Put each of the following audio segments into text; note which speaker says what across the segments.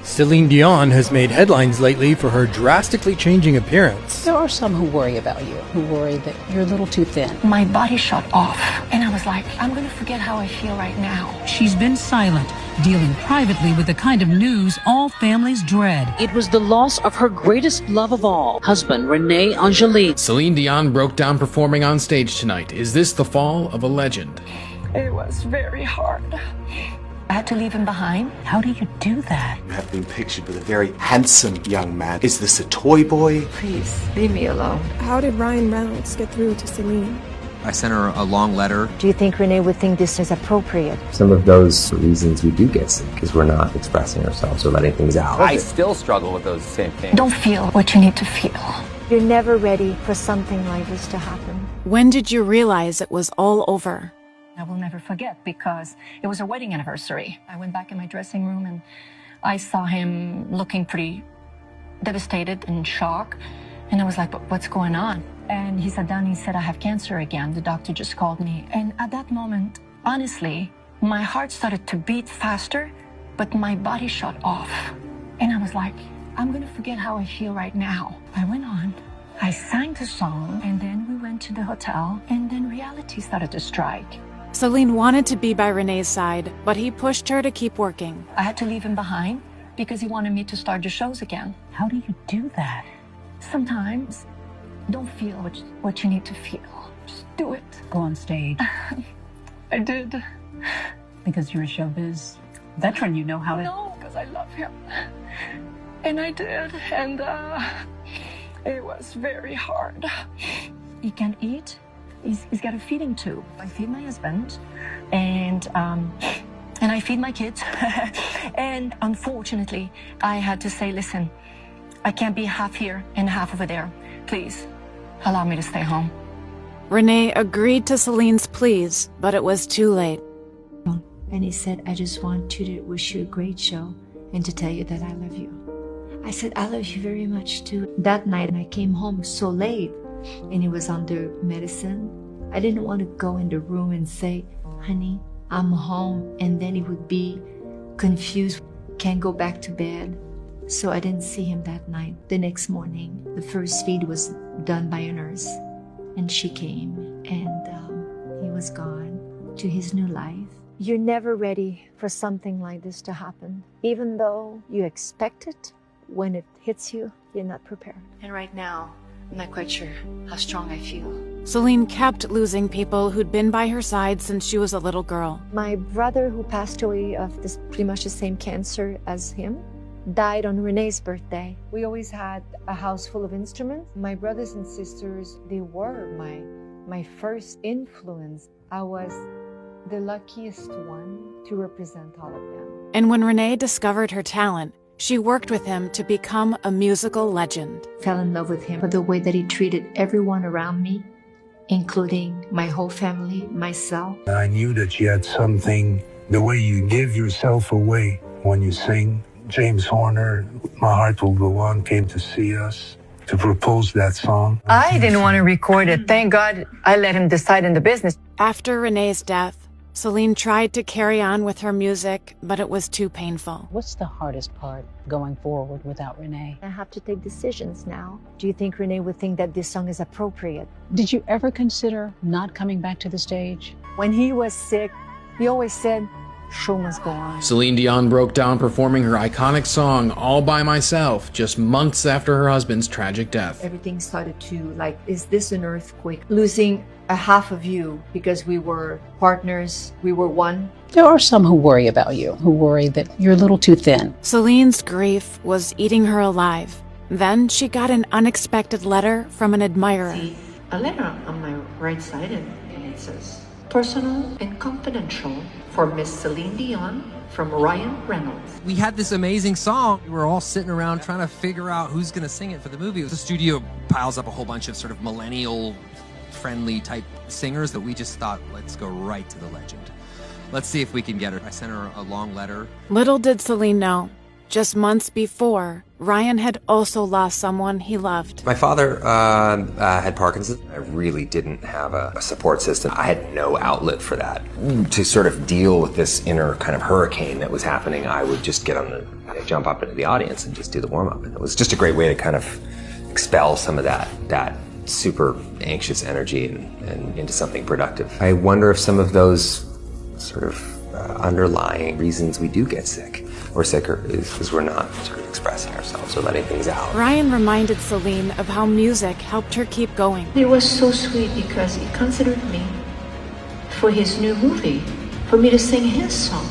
Speaker 1: Celine Dion has made headlines lately for her drastically changing appearance.
Speaker 2: There are some who worry about you, who worry that you're a little too thin.
Speaker 3: My body shut off, and I was like, I'm gonna forget how I feel right now.
Speaker 4: She's been silent, dealing privately with the kind of news all families dread.
Speaker 5: It was the loss of her greatest love of all, husband Renee Angeli.
Speaker 6: Celine Dion broke down performing on stage tonight. Is this the fall of a legend?
Speaker 3: It was very hard. I had to leave him behind.
Speaker 4: How do you do that?
Speaker 7: You have been pictured with a very handsome young man. Is this a toy boy?
Speaker 3: Please, leave me alone.
Speaker 8: How did Ryan Reynolds get through to Celine?
Speaker 9: I sent her a long letter.
Speaker 10: Do you think Renee would think this is appropriate?
Speaker 11: Some of those reasons we do get sick because we're not expressing ourselves or letting things out.
Speaker 12: I still struggle with those same things.
Speaker 3: Don't feel what you need to feel.
Speaker 10: You're never ready for something like this to happen.
Speaker 13: When did you realize it was all over?
Speaker 3: I will never forget because it was our wedding anniversary. I went back in my dressing room and I saw him looking pretty devastated and shocked. And I was like, but what's going on? And he sat down and he said, I have cancer again. The doctor just called me. And at that moment, honestly, my heart started to beat faster, but my body shut off. And I was like, I'm going to forget how I feel right now. I went on. I sang the song and then we went to the hotel and then reality started to strike.
Speaker 13: Celine wanted to be by Renee's side, but he pushed her to keep working.
Speaker 3: I had to leave him behind because he wanted me to start the shows again.
Speaker 4: How do you do that?
Speaker 3: Sometimes don't feel what you need to feel. Just do it.
Speaker 4: Go on stage.
Speaker 3: I did.
Speaker 4: Because you're a showbiz veteran, you know how to...
Speaker 3: No, because I love him. And I did. And it was very hard. He can't eat. He's got a feeding tube. I feed my husband, and I feed my kids. And unfortunately, I had to say, listen, I can't be half here and half over there. Please, allow me to stay home.
Speaker 13: Renee agreed to Celine's pleas, but it was too late.
Speaker 10: And he said, I just want to wish you a great show and to tell you that I love you. I said, I love you very much too. That night, I came home so late. And he was under medicine. I didn't want to go in the room and say, honey, I'm home. And then he would be confused, can't go back to bed. So I didn't see him that night. The next morning, the first feed was done by a nurse. And she came and he was gone to his new life. You're never ready for something like this to happen. Even though you expect it, when it hits you, you're not prepared. And right now, I'm not quite sure how strong I feel.
Speaker 13: Celine kept losing people who'd been by her side since she was a little girl.
Speaker 10: My brother, who passed away of this pretty much the same cancer as him, died on Renee's birthday. We always had a house full of instruments. My brothers and sisters, they were my first influence. I was the luckiest one to represent all of them.
Speaker 13: And when Renee discovered her talent, she worked with him to become a musical legend.
Speaker 10: Fell in love with him for the way that he treated everyone around me, including my whole family, myself.
Speaker 14: I knew that you had something, the way you give yourself away when you sing. James Horner, My Heart Will Go On, came to see us to propose that song.
Speaker 3: I didn't want to record it. Thank God I let him decide in the business.
Speaker 13: After Renee's death, Celine tried to carry on with her music, but it was too painful.
Speaker 2: What's the hardest part going forward without Renee?
Speaker 10: I have to take decisions now. Do you think Renee would think that this song is appropriate?
Speaker 2: Did you ever consider not coming back to the stage?
Speaker 10: When he was sick, he always said, show must go on.
Speaker 6: Celine Dion broke down performing her iconic song, All By Myself, just months after her husband's tragic death.
Speaker 10: Everything started to, like, is this an earthquake? Losing a half of you because we were partners, we were one.
Speaker 2: There are some who worry about you, who worry that you're a little too thin.
Speaker 13: Celine's grief was eating her alive. Then she got an unexpected letter from an admirer.
Speaker 15: See a letter on my right side and it says, personal and confidential for Miss Celine Dion from Ryan Reynolds.
Speaker 9: We had this amazing song. We were all sitting around trying to figure out who's going to sing it for the movie. The studio piles up a whole bunch of sort of millennial friendly type singers that we just thought, let's go right to the legend. Let's see if we can get her. I sent her a long letter.
Speaker 13: Little did Celine know, Just months before, Ryan had also lost someone he loved.
Speaker 11: My father had Parkinson's. I really didn't have a support system. I had no outlet for that. To sort of deal with this inner kind of hurricane that was happening, I would just jump up into the audience and just do the warm-up. And it was just a great way to kind of expel some of that super anxious energy and into something productive. I wonder if some of those sort of underlying reasons we do get sick or sicker is because we're not sort of expressing ourselves or letting things out.
Speaker 13: Ryan reminded Celine of how music helped her keep going.
Speaker 15: It was so sweet because he considered me for his new movie, for me to sing his song.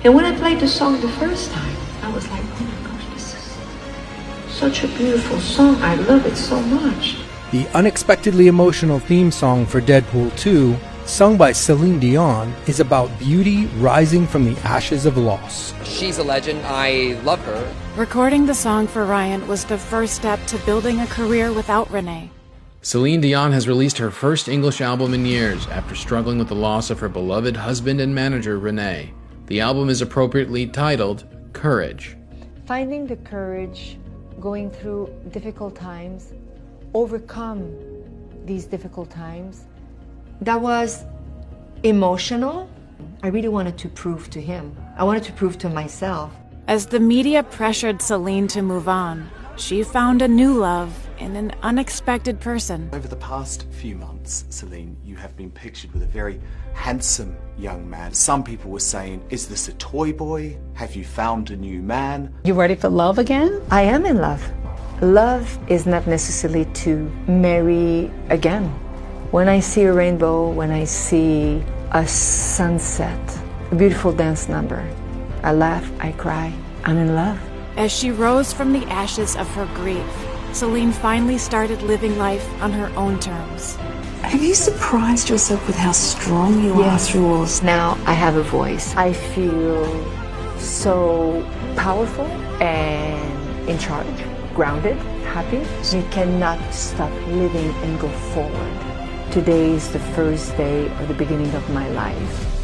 Speaker 15: And when I played the song the first time, I was like, oh my gosh, this is such a beautiful song. I love it so much.
Speaker 1: The unexpectedly emotional theme song for Deadpool 2, sung by Celine Dion, is about beauty rising from the ashes of loss.
Speaker 12: She's a legend. I love her.
Speaker 13: Recording the song for Ryan was the first step to building a career without Renee.
Speaker 6: Celine Dion has released her first English album in years after struggling with the loss of her beloved husband and manager, Renee. The album is appropriately titled Courage.
Speaker 10: Finding the courage, going through difficult times, overcome these difficult times. That was emotional. I really wanted to prove to him. I wanted to prove to myself.
Speaker 13: As the media pressured Celine to move on, she found a new love in an unexpected person.
Speaker 7: Over the past few months, Celine, you have been pictured with a very handsome young man. Some people were saying, is this a toy boy? Have you found a new man?
Speaker 2: You ready for love again?
Speaker 10: I am in love. Love is not necessarily to marry again. When I see a rainbow, when I see a sunset, a beautiful dance number, I laugh, I cry, I'm in love.
Speaker 13: As she rose from the ashes of her grief, Celine finally started living life on her own terms.
Speaker 16: Have you surprised yourself with how strong you are through all this?
Speaker 10: Now I have a voice. I feel so powerful and in charge, grounded, happy. You cannot stop living and go forward. Today is the first day or the beginning of my life.